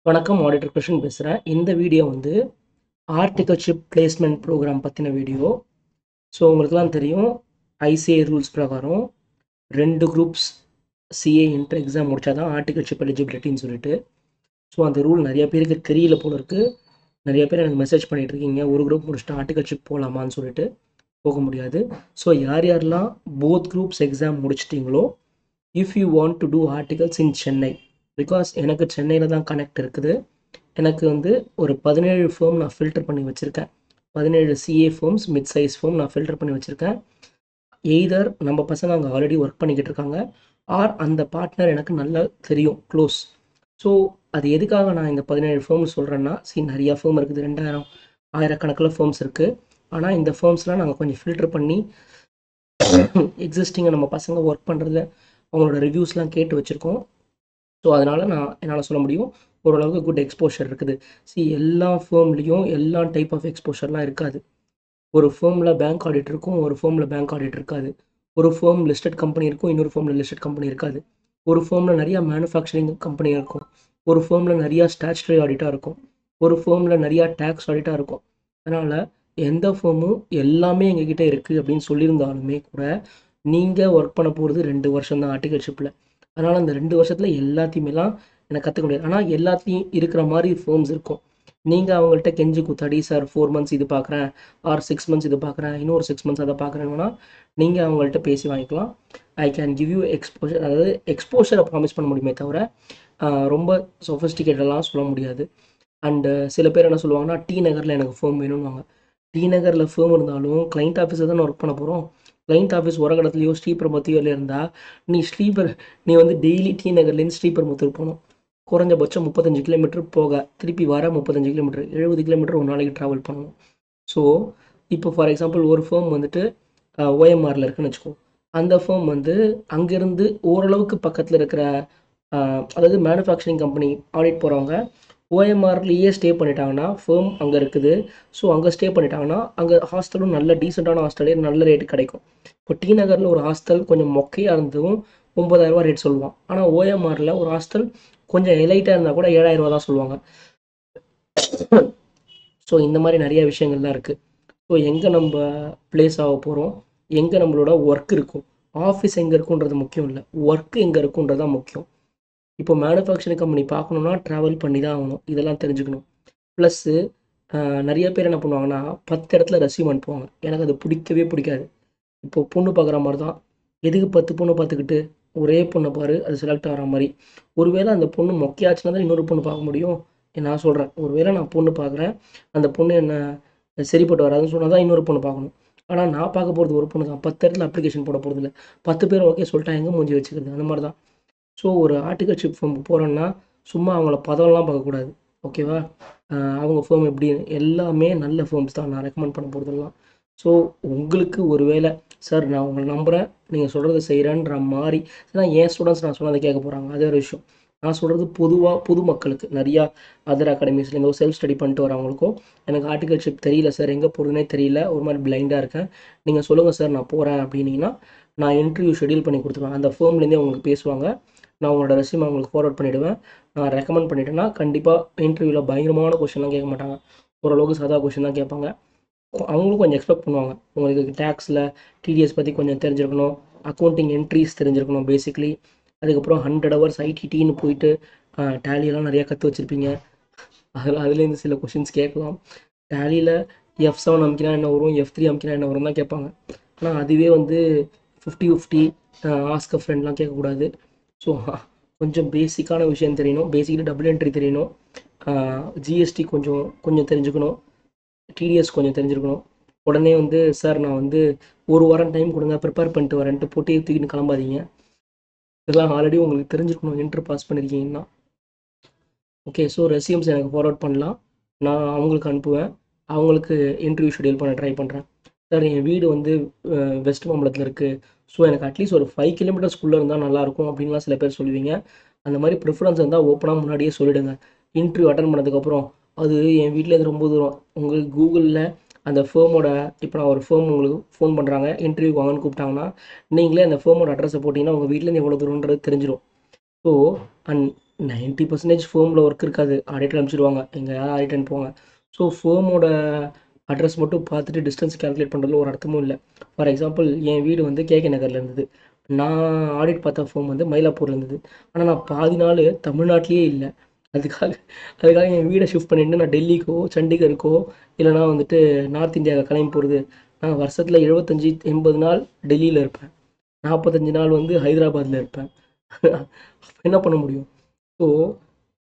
வணக்கம் ஆடிட்டர் கிருஷ்ணன் பேசுகிறேன். இந்த வீடியோ வந்து ஆர்டிகல்ஷிப் பிளேஸ்மெண்ட் ப்ரோக்ராம் பற்றின வீடியோ. ஸோ உங்களுக்குலாம் தெரியும், ஐசிஏ ரூல்ஸ் பிரகாரம் 2 குரூப்ஸ் சிஏ இன்டர் எக்ஸாம் முடித்தா தான் ஆர்டிகல்ஷிப் எலிஜிபிலிட்டின்னு சொல்லிட்டு. ஸோ அந்த ரூல் நிறைய பேருக்கு தெரியல போல இருக்குது. நிறைய பேர் எனக்கு மெசேஜ் பண்ணிகிட்டு இருக்கீங்க, ஒரு குரூப் முடிச்சுட்டு ஆர்டிகல்ஷிப் போகலாமான்னு சொல்லிட்டு. போக முடியாது. ஸோ யார் யாரெல்லாம் போத் குரூப்ஸ் எக்ஸாம் முடிச்சிட்டிங்களோ, if you want to do articles in Chennai, because எனக்கு சென்னையில் தான் கனெக்ட் இருக்குது. எனக்கு வந்து ஒரு 17 ஃபேம் நான் ஃபில்டர் பண்ணி வச்சுருக்கேன். 17 சிஏ ஃபேம்ஸ், மிட் சைஸ் ஃபேம் நான் ஃபில்டர் பண்ணி வச்சுருக்கேன். எய்தர் நம்ம பசங்க அங்கே ஆல்ரெடி ஒர்க் பண்ணிக்கிட்டு இருக்காங்க, ஆர் அந்த பார்ட்னர் எனக்கு நல்லா தெரியும், க்ளோஸ். ஸோ அது எதுக்காக நான் இந்த 17 ஃபேம் சொல்கிறேன்னா, நிறையா ஃபேம் இருக்குது, 2000 ஆயிரக்கணக்கில் ஃபேம்ஸ் இருக்குது. ஆனால் இந்த ஃபேம்ஸ்லாம் நாங்கள் கொஞ்சம் ஃபில்டர் பண்ணி எக்ஸிஸ்டிங்கை நம்ம பசங்க ஒர்க் பண்ணுறத அவங்களோட ரிவ்யூஸ்லாம் கேட்டு வச்சுருக்கோம். ஸோ அதனால் என்னால் சொல்ல முடியும், ஓரளவுக்கு குட் எக்ஸ்போஷர் இருக்குது. எல்லா ஃபேம்லேயும் எல்லா டைப் ஆஃப் எக்ஸ்போஷர்லாம் இருக்காது. ஒரு ஃபேமில் பேங்க் ஆடிட் இருக்கும், ஒரு ஃபேமில் பேங்க் ஆடிட் இருக்காது. ஒரு ஃபேம் லிஸ்டட் கம்பெனி இருக்கும், இன்னொரு ஃபேமில் லிஸ்டட் கம்பெனி இருக்காது. ஒரு ஃபேமில் நிறையா மேனுஃபேக்சரிங் கம்பெனி இருக்கும், ஒரு ஃபேமில் நிறையா ஸ்டாச்சுட்டரி ஆடிட்டாக இருக்கும், ஒரு ஃபேமில் நிறையா டேக்ஸ் ஆடிட்டாக இருக்கும். அதனால் எந்த ஃபேமும் எல்லாமே எங்ககிட்ட இருக்குது அப்படின்னு சொல்லியிருந்தாலுமே கூட, நீங்கள் ஒர்க் பண்ண போகிறது 2 வருஷம் தான் ஆர்டிகல்ஷிப்பில். அதனால் அந்த 2 வருஷத்தில் எல்லாத்தையுமேலாம் எனக்கு கற்றுக்க முடியாது. ஆனால் எல்லாத்தையும் இருக்கிற மாதிரி ஃபேர்ம்ஸ் இருக்கும். நீங்கள் அவங்கள்ட்ட கெஞ்சி கூத்தாடி, சார் 4 மந்த்ஸ் இது பார்க்குறேன், ஆர் 6 மந்த்ஸ் இது பார்க்குறேன், இன்னொரு 6 மந்த்ஸ் அதை பார்க்குறேன்னா நீங்கள் அவங்கள்ட்ட பேசி வாங்கிக்கலாம். I can give you exposure, அதாவது எக்ஸ்போஷரை ப்ராமிஸ் பண்ண முடியுமே தவிர ரொம்ப சொஃபிஸ்டிகேட்டெல்லாம் சொல்ல முடியாது. அண்டு சில பேர் என்ன சொல்லுவாங்கன்னா, டி நகரில் எனக்கு ஃபேம் வேணும்னுவாங்க. டி நகரில் ஃபேம் இருந்தாலும் கிளைண்ட் ஆஃபீஸை தான் ஒர்க் பண்ண போகிறோம். கிளைண்ட் ஆஃபீஸ் உரகடத்துலையோ ஸ்ரீபெரும்புத்தூர்ல இருந்தால் நீ வந்து டெய்லி டி நகர்லேருந்து ஸ்ரீபெரும்புத்தூர் போகணும். குறைஞ்சபட்சம் 35 கிலோமீட்டர் போக, திருப்பி வர 35 கிலோமீட்டர், 70 கிலோமீட்டர் ஒரு நாளைக்கு ட்ராவல் பண்ணணும். ஸோ இப்போ ஃபார் எக்ஸாம்பிள் ஒரு ஃபேம் வந்துட்டு ஓஎம்ஆரில் இருக்குன்னு வச்சுக்கோ. அந்த ஃபேம் வந்து அங்கேருந்து ஓரளவுக்கு பக்கத்தில் இருக்கிற அதாவது மேனுஃபேக்சரிங் கம்பெனி ஆடிட் போகிறவங்க ஓஎம்ஆர்லேயே ஸ்டே பண்ணிட்டாங்கன்னா, ஃபேம் அங்கே இருக்குது. ஸோ அங்கே ஸ்டே பண்ணிட்டாங்கன்னா, அங்கே ஹாஸ்டலும் நல்ல டீசெண்டான ஹாஸ்டலே நல்ல ரேட்டு கிடைக்கும். இப்போ டி நகரில் ஒரு ஹாஸ்டல் கொஞ்சம் மொக்கையாக இருந்ததும் 9,000 ரேட் சொல்லுவான். ஆனால் ஓஎம்ஆரில் ஒரு ஹாஸ்டல் கொஞ்சம் எலைட்டாக இருந்தால் கூட 7,000 தான் சொல்லுவாங்க. ஸோ இந்த மாதிரி நிறைய விஷயங்கள்லாம் இருக்குது. ஸோ எங்கே நம்ம பிளேஸ் ஆக போகிறோம், எங்கே நம்மளோட ஒர்க் இருக்கும், ஆஃபீஸ் எங்கே இருக்குன்றது முக்கியம் இல்லை, ஒர்க் எங்கே இருக்குன்றது தான் முக்கியம். இப்போ மேனுஃபேக்சரிங் கம்பெனி பார்க்கணுன்னா ட்ராவல் பண்ணி தான் ஆகணும், இதெல்லாம் தெரிஞ்சுக்கணும். ப்ளஸ்ஸு நிறைய பேர் என்ன பண்ணுவாங்கன்னா, 10 இடத்துல ரெஸ்யூம் அனுப்புவாங்க. எனக்கு அது பிடிக்கவே பிடிக்காது. இப்போது பொண்ணு பார்க்குற மாதிரி தான், எதுக்கு 10 பொண்ணு பார்த்துக்கிட்டு ஒரே பொண்ணை பாரு, அது செலக்ட் ஆகிற மாதிரி. ஒருவேளை அந்த பொண்ணு மொக்கையாச்சுன்னா தான் இன்னொரு பொண்ணு பார்க்க முடியும். நான் சொல்கிறேன், ஒருவேளை நான் பொண்ணு பார்க்குறேன், அந்த பொண்ணு என்ன சரிப்பட்டு வராதுன்னு சொன்னால் தான் இன்னொரு பொண்ணு பார்க்கணும். ஆனால் நான் பார்க்க போகிறது ஒரு பொண்ணு தான், 10 இடத்துல அப்ளிகேஷன் போட போகிறது இல்லை. 10 பேர் ஓகே சொல்லிட்டா எங்கே மூஞ்சி வச்சுக்கிறது, அந்த மாதிரி தான். ஸோ ஒரு ஆர்டிகல்ஷிப் ஃபேம் போகிறோன்னா சும்மா அவங்கள பதம்லாம் பார்க்கக்கூடாது, ஓகேவா? அவங்க ஃபேம் எப்படி, எல்லாமே நல்ல ஃபேம்ஸ் தான் நான் ரெக்கமெண்ட் பண்ண போகிறதெல்லாம். ஸோ உங்களுக்கு ஒரு வேளை, சார் நான் உங்களை நம்புகிறேன், நீங்கள் சொல்கிறத செய்கிறேன்ற மாதிரி, ஏன்னா என் ஸ்டூடெண்ட்ஸ் நான் சொன்னதை கேட்க போகிறாங்க, அதே ஒரு விஷயம். நான் சொல்கிறது பொதுவாக பொதுமக்களுக்கு, நிறையா அதர் அகாடமிஸ்லேருந்தோ செல்ஃப் ஸ்டடி பண்ணிட்டு வரவங்களுக்கும், எனக்கு ஆர்டிகல்ஷிப் தெரியல சார், எங்கே போகிறதுனே தெரியல, ஒரு மாதிரி பிளைண்டாக இருக்கேன், நீங்கள் சொல்லுங்கள் சார் நான் போகிறேன் அப்படின்னீங்கன்னா, நான் இன்டர்வியூ ஷெடியூல் பண்ணி கொடுத்துருவேன். அந்த ஃபேம்லேருந்தே அவங்களுக்கு பேசுவாங்க, நான் உங்களோட ரெஸ்யூம் அவங்களுக்கு ஃபார்வர்ட் பண்ணிவிடுவேன். நான் ரெக்கமெண்ட் பண்ணிட்டேன்னா கண்டிப்பாக இன்டர்வியூவில் பயங்கரமான கொஷின்லாம் கேட்க மாட்டாங்க, ஓரளவுக்கு சாதா கொஷின் தான் கேட்பாங்க. அவங்களும் கொஞ்சம் எக்ஸ்பெக்ட் பண்ணுவாங்க, உங்களுக்கு டேக்ஸில் டிடிஎஸ் பற்றி கொஞ்சம் தெரிஞ்சிருக்கணும், அக்கௌண்டிங் என்ட்ரிஸ் தெரிஞ்சிருக்கணும் பேசிக்லி. அதுக்கப்புறம் 100 ஹவர்ஸ் ஐடிடின்னு போயிட்டு டேலியெல்லாம் நிறையா கற்று வச்சுருப்பீங்க. அதுலேருந்து சில கொஷின்ஸ் கேட்கலாம். டேலியில் F7 அமுக்கினா என்ன வரும், F3 அமுக்கினா என்ன வரும் தான் கேட்பாங்க. ஆனால் அதுவே வந்து 50-50 ஆஸ்க் அ ஃப்ரெண்ட்லாம் கேட்கக்கூடாது. ஸோ கொஞ்சம் பேசிக்கான விஷயம் தெரியணும், பேசிக்கலி டபுள் என்ட்ரி தெரியணும், ஜிஎஸ்டி கொஞ்சம் கொஞ்சம் தெரிஞ்சுக்கணும், டிடிஎஸ் கொஞ்சம் தெரிஞ்சுருக்கணும். உடனே வந்து சார் நான் வந்து ஒரு வாரம் டைம் கொடுங்க ப்ரிப்பேர் பண்ணிட்டு வரேன்ட்டு போட்டு தூக்கின்னு கிளம்பாதீங்க. இதெல்லாம் ஆல்ரெடி உங்களுக்கு தெரிஞ்சுக்கணும், இன்டர் பாஸ் பண்ணியிருக்கீங்கன்னா. ஓகே, ஸோ ரெஸ்யூம்ஸ் எனக்கு ஃபார்வர்ட் பண்ணலாம், நான் அவங்களுக்கு அனுப்புவேன், அவங்களுக்கு இன்டர்வியூ ஷெடியூல் பண்ண ட்ரை பண்ணுறேன். சார் என் வீடு வந்து வெஸ்ட் மாம்பலத்தில் இருக்குது, ஸோ எனக்கு அட்லீஸ்ட் ஒரு 5 கிலோமீட்டர்ஸ்குள்ளே இருந்தால் நல்லாயிருக்கும் அப்படின்லாம் சில பேர் சொல்லுவீங்க. அந்த மாதிரி ப்ரிஃபரன்ஸ் இருந்தால் ஓப்பனாக முன்னாடியே சொல்லிவிடுங்க. இன்டர்வியூ அட்டன் பண்ணதுக்கப்புறம், அது என் வீட்டிலேருந்து ரொம்ப தூரம், உங்களுக்கு கூகுளில் அந்த ஃபேமோட, இப்போ நான் ஒரு ஃபேம் உங்களுக்கு ஃபோன் பண்ணுறாங்க, இன்டர்வியூ வாங்கன்னு கூப்பிட்டாங்கன்னா, நீங்களே அந்த ஃபேமோட அட்ரஸை போட்டிங்கன்னா உங்கள் வீட்டிலேருந்து எவ்வளோ தூரன்றது தெரிஞ்சிடும். ஸோ அண்ட் 90% ஃபேமில் ஒர்க் இருக்காது, ஆடிட்டர் அனுப்பிச்சிடுவாங்க, எங்கள் யாரும் ஆடிட் போவாங்க. ஸோ ஃபேமோட அட்ரஸ் மட்டும் பார்த்துட்டு டிஸ்டன்ஸ் கால்குலேட் பண்ணுறதுல ஒரு அர்த்தமும் இல்லை. ஃபார் எக்ஸாம்பிள் என் வீடு வந்து கேகே நகரில் இருந்தது, நான் ஆடிட் பார்த்த ஃபேம் வந்து மயிலாப்பூரில் இருந்தது. ஆனால் நான் பாதி நாள் தமிழ்நாட்டிலேயே இல்லை. அதுக்காக அதுக்காக என் வீடை ஷிஃப்ட் பண்ணிட்டு நான் டெல்லிக்கோ சண்டிகருக்கோ இல்லைனா வந்துட்டு நார்த் இந்தியாவுக்கு கிளம்பி போகிறது. நான் வருஷத்தில் 75-80 நாள் டெல்லியில் இருப்பேன், 45 நாள் வந்து ஹைதராபாத்தில் இருப்பேன். அப்போ என்ன பண்ண முடியும்? ஸோ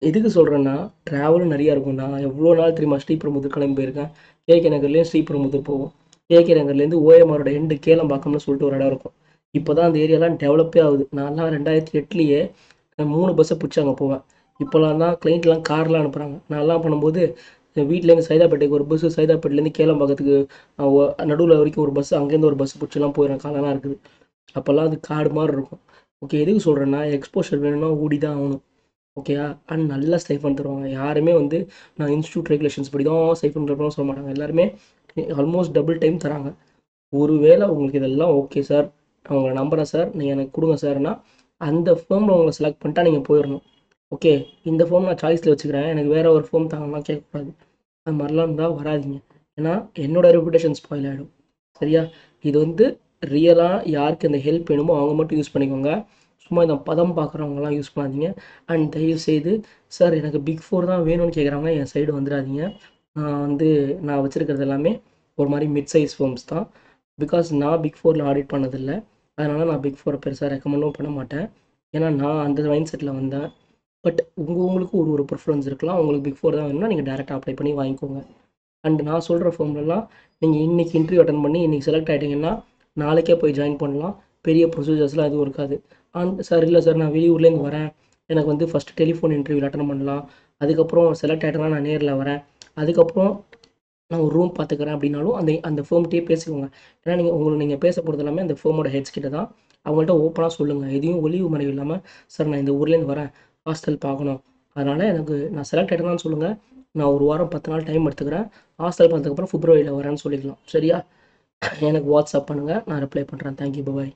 எதுக்கு சொல்கிறேன்னா, ட்ராவலும் நிறையா இருக்கும். நான் எவ்வளோ நாள் தெரியுமா ஸ்ரீபெரும்புதூர் கிளம்பி போயிருக்கேன். கேகே நகர்லேயும் ஸ்ரீபெரும்புதூர் போவோம். கேகே நகர்லேருந்து ஓஎம்ஆரோட எண்டு கேளம்பாக்கம்னு சொல்லிட்டு ஒரு இடம் இருக்கும். இப்போ தான் அந்த ஏரியாலாம் டெவலப்பே ஆகுது. நான்லாம் 2008லேயே 3 பஸ்ஸை பிடிச்சி அங்கே போவேன். இப்போலாம் தான் கிளைண்ட்லாம் கார்லாம் அனுப்புகிறாங்க. நான்லாம் பண்ணும்போது வீட்டிலேருந்து சைதாப்பேட்டைக்கு ஒரு பஸ்ஸு, சைதாப்பேட்டையிலேருந்து கேளம்பாக்கத்துக்கு நடுவில் வரைக்கும் ஒரு பஸ்ஸு, அங்கேருந்து ஒரு பஸ் பிடிச்சலாம் போயிடுறேன். காலம்லாம் இருக்குது. அப்போல்லாம் அது காடு மாதிரி இருக்கும். ஓகே, எதுக்கு சொல்கிறேன்னா, எக்ஸ்போஷர் வேணும்னா ஓடி தான் ஆகணும். ஓகேயா? அண்ட் நல்லா ஸ்டைஃபன் தருவாங்க. யாருமே வந்து நான் இன்ஸ்டியூட் ரெகுலேஷன்ஸ் படி தான் ஸ்டைஃபன் தருவோம்னு சொல்ல மாட்டாங்க. எல்லாருமே ஆல்மோஸ்ட் டபுள் டைம் தராங்க. ஒருவேளை உங்களுக்கு இதெல்லாம் ஓகே சார், நான் உங்களை நம்புகிறேன் சார், நீங்கள் எனக்கு கொடுங்க சார்னா அந்த ஃபேமில் உங்களை செலக்ட் பண்ணிட்டா நீங்கள் போயிடணும். ஓகே, இந்த ஃபேம் நான் சாய்ஸில் வச்சுக்கிறேன், எனக்கு வேறு ஒரு ஃபேம் தாங்கலாம் கேட்கக்கூடாது. அது மாதிரிலாம் இருந்தால் வராதிங்க. ஏன்னா என்னோடய ரெப்புடேஷன் ஸ்பாயில் ஆகிடும். சரியா? இது வந்து ரியலாக யாருக்கு இந்த ஹெல்ப் வேணுமோ அவங்க மட்டும் யூஸ் பண்ணிக்கோங்க. சும்மா இந்த பதம் பார்க்குறவங்களாம் யூஸ் பண்ணாதீங்க. அண்ட் தயவுசெய்து சார் எனக்கு பிக் 4 தான் வேணும்னு கேட்குறவங்க என் சைடு வந்துடாதீங்க. நான் வச்சுருக்கிறது எல்லாமே ஒரு மாதிரி மிட் சைஸ் ஃபேர்ம்ஸ் தான். பிகாஸ் நான் பிக் 4ல் ஆடிட் பண்ணதில்லை. அதனால் நான் பிக் 4 பெருசாக ரெக்கமெண்டும் பண்ண மாட்டேன். ஏன்னா நான் அந்த மைண்ட் செட்டில் வந்தேன். பட் உங்களுக்கு ஒரு ப்ரிஃபரன்ஸ் இருக்கலாம். உங்களுக்கு பிக் 4 தான் வேணும்னா நீங்கள் டேரெக்டாக அப்ளை பண்ணி வாங்கிக்கோங்க. அண்ட் நான் சொல்கிற ஃபேம்லலாம் நீங்கள் இன்றைக்கி இன்டர்வியூ அட்டன் பண்ணி இன்றைக்கி செலக்ட் ஆகிட்டிங்கன்னா நாளைக்கே போய் ஜாயின் பண்ணலாம். பெரிய ப்ரொசீஜர்ஸ்லாம் எதுவும் இருக்காது. சார் இல்லை சார், நான் வெளியூர்லேருந்து வரேன், எனக்கு வந்து ஃபஸ்ட்டு டெலிஃபோன் இன்டர்வியூ அட்டன் பண்ணலாம், அதுக்கப்புறம் செலக்ட் ஆகிட்டேன்னா நான் நேரில் வரேன், அதுக்கப்புறம் நான் ஒரு ரூம் பார்த்துக்கிறேன் அப்படின்னாலும் அந்த ஃபேம்கிட்டே பேசிக்கோங்க. ஏன்னா நீங்கள் பேச போகிறது எல்லாமே அந்த ஃபேமோட ஹெட்ஸ் கிட்ட தான். அவங்கள்ட்ட ஓப்பனாக சொல்லுங்கள், எதையும் ஒளிவு மறைவு இல்லாமல் சார் நான் இந்த ஊர்லேருந்து வரேன், ஹாஸ்டல் பார்க்கணும், அதனால் நான் செலக்ட் ஆகிட்டேன்னு சொல்லுங்கள், நான் ஒரு வாரம் 10 நாள் டைம் எடுத்துக்கிறேன், ஹாஸ்டல் பார்த்ததுக்கப்புறம் பிப்ரவரியில் வரேன்னு சொல்லிக்கலாம். சரியா? எனக்கு வாட்ஸ்அப் பண்ணுங்கள், நான் ரிப்ளை பண்ணுறேன். தேங்க்யூ, பாய்.